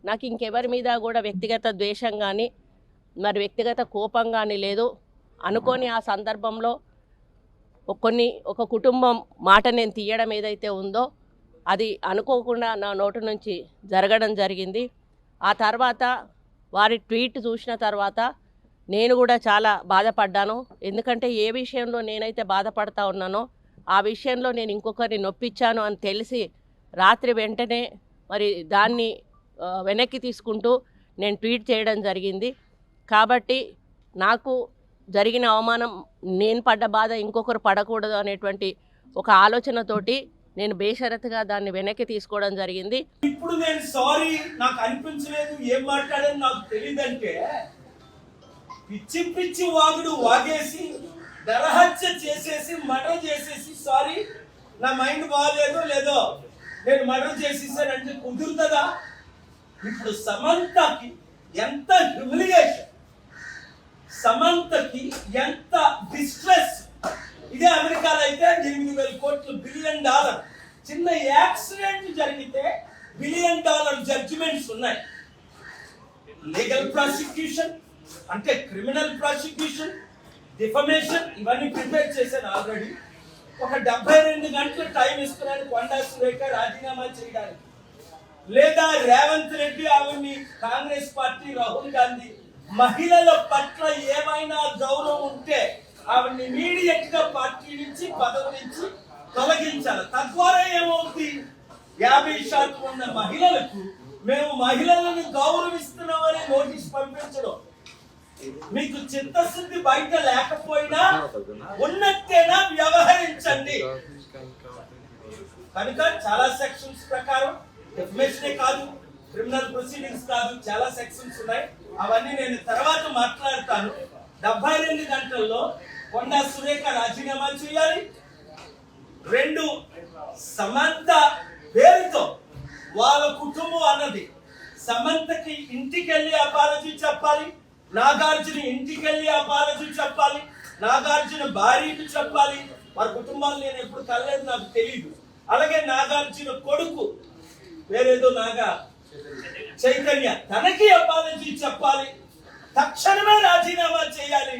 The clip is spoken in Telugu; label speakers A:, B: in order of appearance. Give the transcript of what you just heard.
A: నాకు ఇంకెవరి మీద కూడా వ్యక్తిగత ద్వేషం కానీ మరి వ్యక్తిగత కోపం కానీ లేదు. అనుకోని ఆ సందర్భంలో ఒక కుటుంబం మాట నేను తీయడం ఏదైతే ఉందో అది అనుకోకుండా నా నోటి నుంచి జరగడం జరిగింది. ఆ తర్వాత వారి ట్వీట్ చూసిన తర్వాత నేను కూడా చాలా బాధపడ్డాను. ఎందుకంటే ఏ విషయంలో నేనైతే బాధపడతా ఉన్నానో ఆ విషయంలో నేను ఇంకొకరిని నొప్పించాను అని తెలిసి రాత్రి వెంటనే మరి దాన్ని వెనక్కి తీసుకుంటూ నేను ట్వీట్ చేయడం జరిగింది. కాబట్టి నాకు జరిగిన అవమానం, నేను పడ్డ బాధ ఇంకొకరు పడకూడదు అనేటువంటి ఒక ఆలోచనతోటి నేను బేషరతుగా దాన్ని వెనక్కి తీసుకోవడం జరిగింది.
B: ఇప్పుడు నేను సారీ, నాకు అనిపించలేదు, ఏం మాట్లాడాను నాకు తెలియదంటే పిచ్చి పిచ్చి వాగుడు వాగేసి నరహత్య చేసేసి మర్డర్ చేసేసి సారీ నా మైండ్ బాగాలేదు లేదో నేను మర్డర్ చేసేసానంటే కుదురుతుందా? ఇప్పుడు సమంతకి ఎంత హ్యూమిలియేషన్, సమంతకి ఎంత డిస్ట్రెస్. ఇదే అమెరికాలో అయితే 8,000 కోట్లు $1 బిలియన్ చిన్న యాక్సిడెంట్ జరిగితే $1 బిలియన్ జడ్జిమెంట్స్ ఉన్నాయి. లీగల్ ప్రాసిక్యూషన్ అంటే క్రిమినల్ ప్రాసిక్యూషన్, డిఫమేషన్, ఇవన్నీ ప్రిపేర్ చేశాను ఆల్రెడీ. ఒక 72 గంటలు టైం ఇస్తున్నాను కొండా సురేఖ రాజీనామా చేయడానికి, లేదా రేవంత్ రెడ్డి ఆవిడ్ని కాంగ్రెస్ పార్టీ రాహుల్ గాంధీ మహిళల పట్ల ఏమైనా గౌరవం ఉంటే ఆవిడ్ని ఇమీడియట్ గా పార్టీ నుంచి పదవి నుంచి తొలగించాలి. తద్వారా ఏమవుతుంది, 50% ఉన్న మహిళలకు మేము మహిళలను గౌరవిస్తున్నామని నోటీస్ పంపించడం. మీకు చిత్తశుద్ధి బయట లేకపోయినా ఉన్నట్టేనా వ్యవహరించండి. కనుక చాలా సెక్షన్స్ ప్రకారం డెఫినేషనే కాదు, క్రిమినల్ ప్రొసీడింగ్స్ కాదు, చాలా సెక్షన్స్ ఉన్నాయి. అవన్నీ నేను తర్వాత మాట్లాడతాను. 72 గంటల్లో కొండా సురేఖ రాజీనామా చేయాలి. 2, సమంత పేరుతో వాళ్ళ కుటుంబం అన్నది సమంతకి ఇంటికెళ్ళి అపాలజీ చెప్పాలి, నాగార్జున ఇంటికెళ్ళి అపాలజీ చెప్పాలి, నాగార్జున భార్యకి చెప్పాలి. వారి కుటుంబాలు నేను ఎప్పుడు కలలేదు, నాకు తెలియదు. అలాగే నాగార్జున కొడుకు వేరేదో నాగా చైతన్య, తనకి అపాలజీ చెప్పాలి, తక్షణమే రాజీనామా చేయాలి.